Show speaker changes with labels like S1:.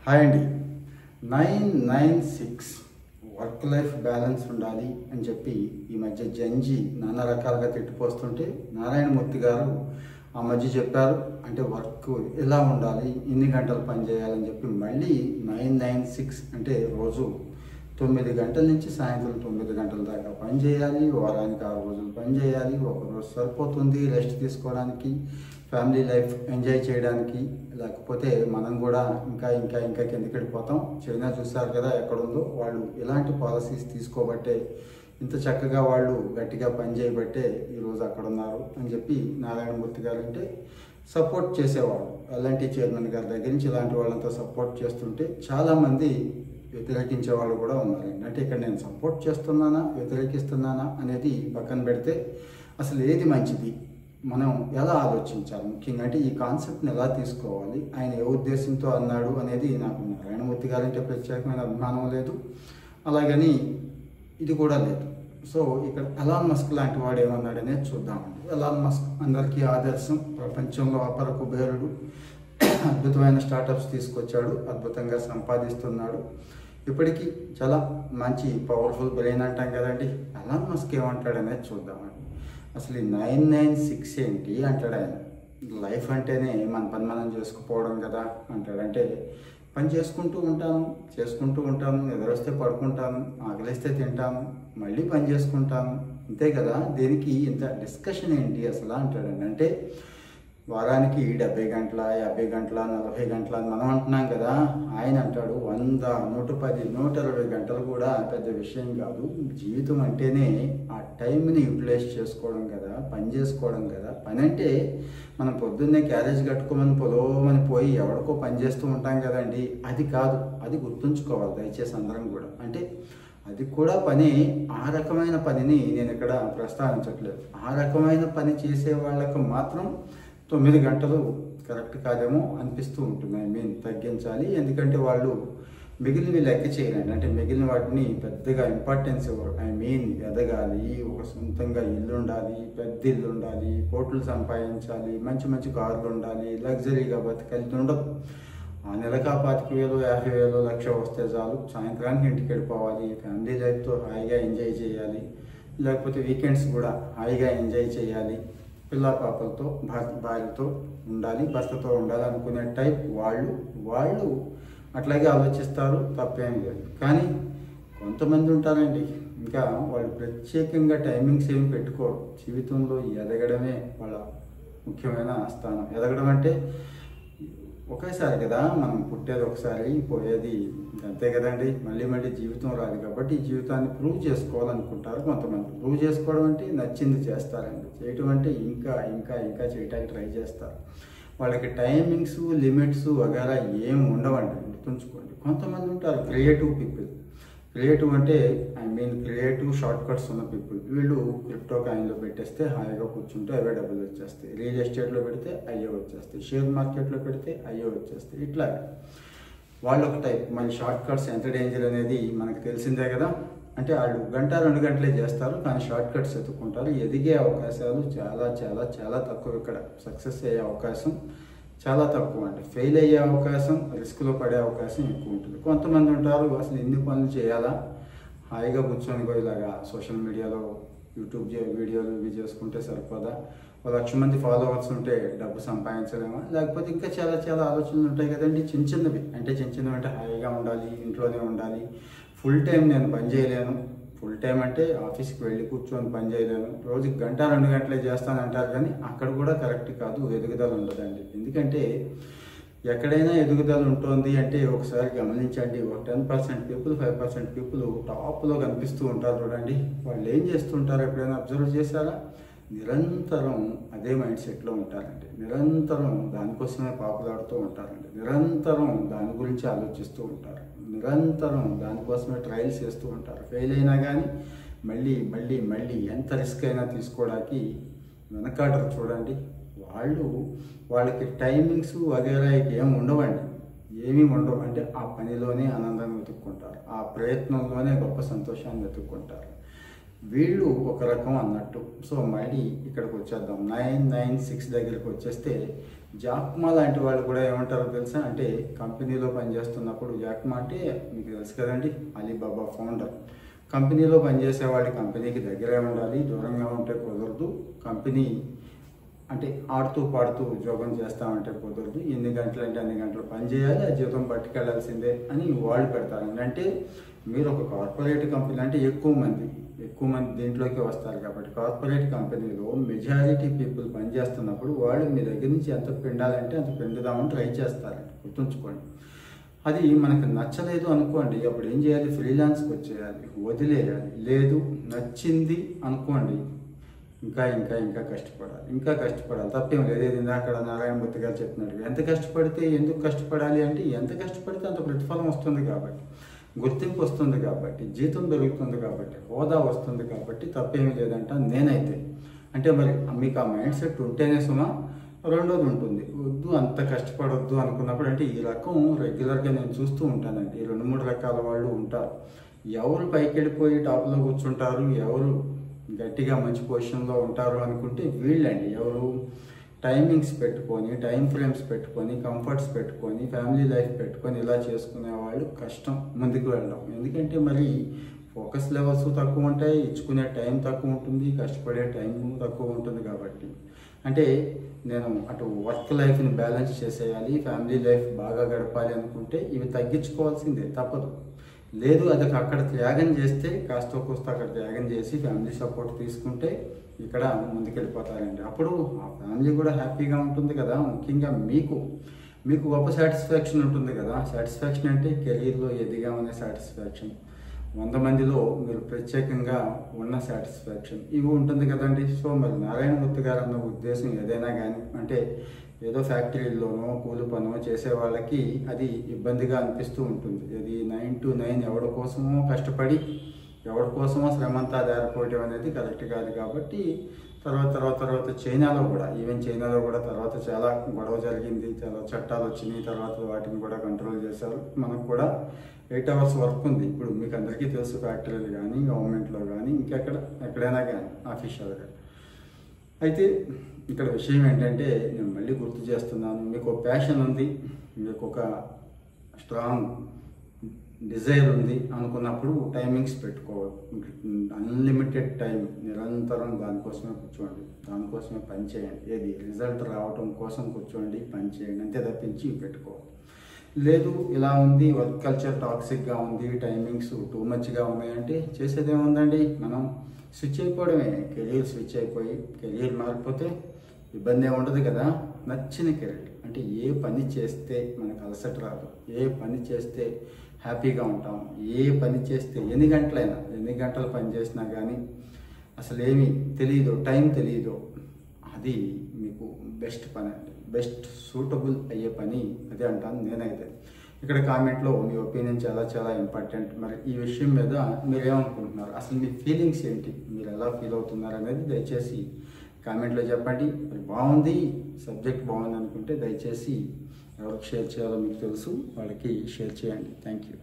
S1: Hi అండి. 996 work life balance ఉండాలి అని చెప్పి ఈ మధ్య జంజి నానా రకాలుగా తిట్టిపోస్తుంటే నారాయణమూర్తి గారు ఆ మధ్య చెప్పారు. అంటే వర్క్ ఎలా ఉండాలి, ఎన్ని గంటలు పని చేయాలని చెప్పి మళ్ళీ 996 అంటే రోజు 9 గంటల నుంచి సాయంత్రం 9 గంటల దాకా పని చేయాలి, వారానికి 6 రోజులు పని చేయాలి, ఒక రోజు సరిపోతుంది రెస్ట్ తీసుకోవడానికి, ఫ్యామిలీ లైఫ్ ఎంజాయ్ చేయడానికి. లేకపోతే మనం కూడా ఇంకా కిందకి వెళ్ళిపోతాం. చైనా చూస్తారు కదా ఎక్కడుందో, వాళ్ళు ఎలాంటి పాలసీస్ తీసుకోబట్టే ఇంత చక్కగా వాళ్ళు గట్టిగా పని చేయబట్టే ఈరోజు అక్కడ ఉన్నారు అని చెప్పి నారాయణమూర్తి గారు అంటే సపోర్ట్ చేసేవాళ్ళు. అలాంటి చైర్మన్ గారి దగ్గర నుంచి ఇలాంటి వాళ్ళంతా సపోర్ట్ చేస్తుంటే చాలామంది వ్యతిరేకించే వాళ్ళు కూడా ఉన్నారండి. అంటే ఇక్కడ నేను సపోర్ట్ చేస్తున్నానా వ్యతిరేకిస్తున్నానా అనేది పక్కన పెడితే అసలు ఏది మంచిది, మనం ఎలా ఆలోచించాలి, ముఖ్యంగా అంటే ఈ కాన్సెప్ట్ని ఎలా తీసుకోవాలి, ఆయన ఏ ఉద్దేశంతో అన్నాడు అనేది నాకు నారాయణమూర్తి గారంటే ప్రత్యేకమైన అభిమానం లేదు, అలాగని ఇది కూడా లేదు. సో ఇక్కడ ఎలాన్ మస్క్ లాంటి వాడు ఏమన్నాడు అనేది చూద్దామండి. ఎలాన్ మస్క్ అందరికీ ఆదర్శం, ప్రపంచంలో అపర కుబేరుడు, అద్భుతమైన స్టార్టప్స్ తీసుకొచ్చాడు, అద్భుతంగా సంపాదిస్తున్నాడు, ఇప్పటికీ చాలా మంచి పవర్ఫుల్ బ్రెయిన్ అంటాం కదండి. ఎలాన్ మస్క్ ఏమంటాడు అనేది చూద్దామండి. అసలు ఈ 996 ఏంటి అంటాడు ఆయన. లైఫ్ అంటేనే మన పని మనం చేసుకుపోవడం కదా అంటాడు. అంటే పని చేసుకుంటూ ఉంటాను, ఎదురొస్తే పడుకుంటాను, ఆకలిస్తే తింటాను, మళ్ళీ పని చేసుకుంటాను, అంతే కదా, దేనికి ఇంత డిస్కషన్ ఏంటి అసలు అంటాడండి. అంటే వారానికి 70 గంటల 50 గంటల 40 గంటల అని మనం అంటున్నాం కదా, ఆయన అంటాడు 100 110 120 గంటలు కూడా పెద్ద విషయం కాదు. జీవితం అంటేనే ఆ టైంని యూటిలైజ్ చేసుకోవడం కదా, పని చేసుకోవడం కదా. పని అంటే మనం పొద్దున్నే క్యారేజ్ కట్టుకోమని పొలవమని పోయి ఎవరికో పని చేస్తూ ఉంటాం కదండి, అది కాదు. అది గుర్తుంచుకోవాలి దయచేసి అందరం కూడా. అంటే అది కూడా పని, ఆ రకమైన పనిని నేను ఇక్కడ ప్రస్తావించట్లేదు. ఆ రకమైన పని చేసే వాళ్ళకు మాత్రం 9 గంటలు కరెక్ట్ కాదేమో అనిపిస్తూ ఉంటుంది. తగ్గించాలి. ఎందుకంటే వాళ్ళు మిగిలినవి లెక్క చేయాలండి. అంటే మిగిలిన వాటిని పెద్దగా ఇంపార్టెన్స్ ఇవ్వరు. ఎదగాలి, ఒక సొంతంగా ఇల్లు ఉండాలి, పెద్ద ఇల్లు ఉండాలి, కోట్లు సంపాదించాలి, మంచి మంచి కార్లు ఉండాలి, లగ్జరీగా బతకాలి ఉండదు. ఆ నెలకా 25,000 50,000 లక్ష వస్తే చాలు, సాయంత్రానికి ఇంటికి వెళ్ళిపోవాలి, ఫ్యామిలీ లైఫ్తో హాయిగా ఎంజాయ్ చేయాలి, లేకపోతే వీకెండ్స్ కూడా హాయిగా ఎంజాయ్ చేయాలి, పిల్ల పాపలతో భార్యతో ఉండాలి, భర్తతో ఉండాలి అనుకునే టైప్ వాళ్ళు అట్లాగే ఆలోచిస్తారు, తప్పేమీ లేదు. కానీ కొంతమంది ఉంటారండి, ఇంకా వాళ్ళు ప్రత్యేకంగా టైమింగ్స్ ఏమి పెట్టుకోరు. జీవితంలో ఎదగడమే వాళ్ళ ముఖ్యమైన స్థానం. ఎదగడం అంటే ఒకేసారి కదా, మనం పుట్టేది ఒకసారి, పోయేది అంతే కదండి, మళ్ళీ జీవితం రాదు. కాబట్టి ఈ జీవితాన్ని ప్రూవ్ చేసుకోవాలనుకుంటారు కొంతమంది. ప్రూవ్ చేసుకోవడం అంటే నచ్చింది చేస్తారండి, చేయటం అంటే ఇంకా చేయడానికి ట్రై చేస్తారు. వాళ్ళకి టైమింగ్స్ లిమిట్స్ వగేరా ఏం ఉండవండి, గుర్తుంచుకోండి. కొంతమంది ఉంటారు క్రియేటివ్ పీపుల్. క్రియేటివ్ అంటే క్రియేటివ్ షార్ట్ కట్స్ ఉన్న పీపుల్. వీళ్ళు క్రిప్టో కాయిన్లో పెట్టేస్తే హాయిగా కూర్చుంటే అవే డబ్బులు వచ్చేస్తాయి, రియల్ ఎస్టేట్లో పెడితే అయ్యే వచ్చేస్తాయి, షేర్ మార్కెట్లో పెడితే అయ్యే వచ్చేస్తాయి. ఇట్లా వాళ్ళు ఒక టైప్. మళ్ళీ షార్ట్ కట్స్ ఎంత డేంజర్ అనేది మనకు తెలిసిందే కదా. అంటే వాళ్ళు 1-2 గంటలే చేస్తారు, కానీ షార్ట్ కట్స్ ఎత్తుకుంటారు. ఎదిగే అవకాశాలు చాలా చాలా చాలా తక్కువ. ఇక్కడ సక్సెస్ అయ్యే అవకాశం చాలా తక్కువ. అంటే ఫెయిల్ అయ్యే అవకాశం, రిస్క్లో పడే అవకాశం ఎక్కువ ఉంటుంది. కొంతమంది ఉంటారు అసలు ఎన్ని పనులు చేయాలా, హాయిగా కూర్చొని ఇలాగా సోషల్ మీడియాలో యూట్యూబ్ వీడియోలు ఇవి చేసుకుంటే సరిపోదా, 1,00,000 మంది ఫాలోవర్స్ ఉంటే డబ్బు సంపాదించలేమా, లేకపోతే ఇంకా చాలా చాలా ఆలోచనలు ఉంటాయి కదండి. చిన్నవి అంటే హాయిగా ఉండాలి, ఇంట్లోనే ఉండాలి, ఫుల్ టైం నేను పని చేయలేను. ఫుల్ టైం అంటే ఆఫీస్కి వెళ్ళి కూర్చొని పని చేయలేను, రోజుకి 1-2 గంటలే చేస్తానంటారు, కానీ అక్కడ కూడా కరెక్ట్ కాదు, ఎదుగుదల ఉండదండి. ఎందుకంటే ఎక్కడైనా ఎదుగుదల ఉంటుంది అంటే ఒకసారి గమనించండి. ఒక 10% పీపుల్ 5% పీపుల్ టాప్లో కనిపిస్తూ ఉంటారు చూడండి. వాళ్ళు ఏం చేస్తుంటారు ఎప్పుడైనా అబ్జర్వ్ చేశారా? నిరంతరం అదే మైండ్ సెట్లో ఉంటారండి, నిరంతరం దానికోసమే పాకులాడుతూ ఉంటారండి, నిరంతరం దాని గురించి ఆలోచిస్తూ ఉంటారు, నిరంతరం దానికోసమే ట్రయల్స్ చేస్తూ ఉంటారు. ఫెయిల్ అయినా కానీ మళ్ళీ ఎంత రిస్క్ అయినా తీసుకోవడానికి వెనకాడరు చూడండి. వాళ్ళకి టైమింగ్స్ వగేరా ఏమి ఉండవండి, ఏమీ ఉండవు. అంటే ఆ పనిలోనే ఆనందాన్ని వెతుక్కుంటారు, ఆ ప్రయత్నంలోనే గొప్ప సంతోషాన్ని వెతుక్కుంటారు. వీళ్ళు ఒక రకం అన్నట్టు. సో మళ్ళీ ఇక్కడికి వచ్చేద్దాం. 996 దగ్గరికి వచ్చేస్తే జాక్మా లాంటి వాళ్ళు కూడా ఏమంటారో తెలుసా, అంటే కంపెనీలో పనిచేస్తున్నప్పుడు, జాక్మా అంటే మీకు తెలుసు కదండి, అలీబాబా ఫౌండర్. కంపెనీలో పనిచేసేవాడి కంపెనీకి దగ్గరే ఉండాలి, దూరంగా ఉంటే కుదరదు. కంపెనీ అంటే ఆడుతూ పాడుతూ ఉద్యోగం చేస్తామంటే కుదరదు. ఎన్ని గంటలు అంటే అన్ని గంటలు పని చేయాలి, ఆ జీతం పట్టుకెళ్లాల్సిందే అని వాళ్ళు పెడతారండి. అంటే మీరు ఒక కార్పొరేట్ కంపెనీ అంటే ఎక్కువ మంది దీంట్లోకి వస్తారు కాబట్టి, కార్పొరేట్ కంపెనీలో మెజారిటీ పీపుల్ పనిచేస్తున్నప్పుడు వాళ్ళు మీ దగ్గర నుంచి ఎంత పిండాలంటే అంత పిండుదామని ట్రై చేస్తారండి, గుర్తుంచుకోండి. అది మనకు నచ్చలేదు అనుకోండి, అప్పుడు ఏం చేయాలి, ఫ్రీలాన్స్కి వచ్చేయాలి, వదిలేయాలి. లేదు నచ్చింది అనుకోండి, ఇంకా ఇంకా ఇంకా కష్టపడాలి. తప్పేం లేదు. ఏది అక్కడ నారాయణమూర్తి గారు చెప్పినట్టు ఎంత కష్టపడితే, ఎందుకు కష్టపడాలి అంటే ఎంత కష్టపడితే అంత ప్రతిఫలం వస్తుంది కాబట్టి, గుర్తింపు వస్తుంది కాబట్టి, జీతం పెరుగుతుంది కాబట్టి, హోదా వస్తుంది కాబట్టి తప్పేమీ లేదంట నేనైతే. అంటే మరి మీకు ఆ మైండ్ సెట్ ఉంటేనే సుమా. రెండోది ఉంటుంది, వద్దు అంత కష్టపడొద్దు అనుకున్నప్పుడు, అంటే ఈ రకం రెగ్యులర్గా నేను చూస్తూ ఉంటానండి. ఈ 2-3 రకాల వాళ్ళు ఉంటారు. ఎవరు పైకి వెళ్ళిపోయి టాప్లో కూర్చుంటారు, ఎవరు గట్టిగా మంచి పొజిషన్లో ఉంటారు అనుకుంటే వీళ్ళండి. ఎవరు టైమింగ్స్ పెట్టుకొని, టైం ఫ్రేమ్స్ పెట్టుకొని, కంఫర్ట్స్ పెట్టుకొని, ఫ్యామిలీ లైఫ్ పెట్టుకొని ఇలా చేసుకునే వాళ్ళు కష్టం ముందుకు వెళ్ళడం. ఎందుకంటే మరి ఫోకస్ లెవెల్స్ తక్కువ ఉంటాయి, ఇచ్చుకునే టైం తక్కువ ఉంటుంది, కష్టపడే టైం తక్కువ ఉంటుంది. కాబట్టి అంటే నేను అటు వర్క్ లైఫ్ని బ్యాలెన్స్ చేసేయాలి, ఫ్యామిలీ లైఫ్ బాగా గడపాలి అనుకుంటే ఇవి తగ్గించుకోవాల్సిందే, తప్పదు. లేదు అది అక్కడ త్యాగం చేస్తే, కాస్త కోస్త అక్కడ త్యాగం చేసి ఫ్యామిలీ సపోర్ట్ తీసుకుంటే ఇక్కడ ముందుకెళ్ళిపోతారండి. అప్పుడు ఆ ఫ్యామిలీ కూడా హ్యాపీగా ఉంటుంది కదా. ముఖ్యంగా మీకు గొప్ప సాటిస్ఫాక్షన్ ఉంటుంది కదా. సాటిస్ఫాక్షన్ అంటే కెరీర్లో ఎదిగామనే సాటిస్ఫాక్షన్, 100 మందిలో మీరు ప్రత్యేకంగా ఉన్న సాటిస్ఫాక్షన్, ఇవి ఉంటుంది కదండి. సో మరి నారాయణమూర్తి గారు అన్న ఉద్దేశం ఏదైనా కానీ, అంటే ఏదో ఫ్యాక్టరీల్లోనో కూలి పనో చేసే వాళ్ళకి అది ఇబ్బందిగా అనిపిస్తూ ఉంటుంది. ఇది 9 to 9 ఎవరి కోసమో కష్టపడి, ఎవరి కోసమో శ్రమంతా దారిపోవటం అనేది కరెక్ట్ కాదు. కాబట్టి తర్వాత చైనాలో కూడా తర్వాత చాలా గొడవ జరిగింది, చాలా చట్టాలు వచ్చినాయి, తర్వాత వాటిని కూడా కంట్రోల్ చేశారు. మనకు కూడా 8 hours వర్క్ ఉంది. ఇప్పుడు మీకు అందరికీ తెలుసు, ఫ్యాక్టరీలు కానీ, గవర్నమెంట్లో కానీ, ఎక్కడైనా కానీ ఆఫీషియల్గా. అయితే ఇక్కడ విషయం ఏంటంటే, నేను మళ్ళీ గుర్తు చేస్తున్నాను, మీకు ప్యాషన్ ఉంది, మీకు ఒక స్ట్రాంగ్ డిజైర్ ఉంది అనుకున్నప్పుడు టైమింగ్స్ పెట్టుకోవాలి. అన్లిమిటెడ్ టైం నిరంతరం దానికోసమే కూర్చోండి, దానికోసమే పని చేయండి. ఏది రిజల్ట్ రావటం కోసం కూర్చోండి, పని చేయండి, అంతే తప్పించి పెట్టుకోవాలి. లేదు ఇలా ఉంది, వర్క్ కల్చర్ టాక్సిక్గా ఉంది, టైమింగ్స్ టూ మచ్గా ఉన్నాయంటే చేసేది ఏముందండి, మనం స్విచ్ అయిపోవడమే. కెరీర్ స్విచ్ అయిపోయి కెరీర్ మారిపోతే ఇబ్బంది ఏమి ఉండదు కదా. నచ్చిన కెరీర్ అంటే ఏ పని చేస్తే మనకు అలసట రాదు, ఏ పని చేస్తే హ్యాపీగా ఉంటాం, ఏ పని చేస్తే ఎన్ని గంటలు పని చేసినా కానీ అసలు ఏమీ తెలియదు, టైం తెలియదు, అది మీకు బెస్ట్ పని అండి, బెస్ట్ సూటబుల్ అయ్యే పని అదే అంటాను నేనైతే. ఇక్కడ కామెంట్లో మీ ఒపీనియన్ చాలా చాలా ఇంపార్టెంట్. మరి ఈ విషయం మీద మీరు ఏమనుకుంటున్నారు, అసలు మీ ఫీలింగ్స్ ఏంటి, మీరు ఎలా ఫీల్ అవుతున్నారు అనేది దయచేసి కామెంట్లో చెప్పండి. మరి బాగుంది, సబ్జెక్ట్ బాగుంది అనుకుంటే దయచేసి ఎవరికి షేర్ చేయాలో మీకు తెలుసు, వాళ్ళకి షేర్ చేయండి. Thank you.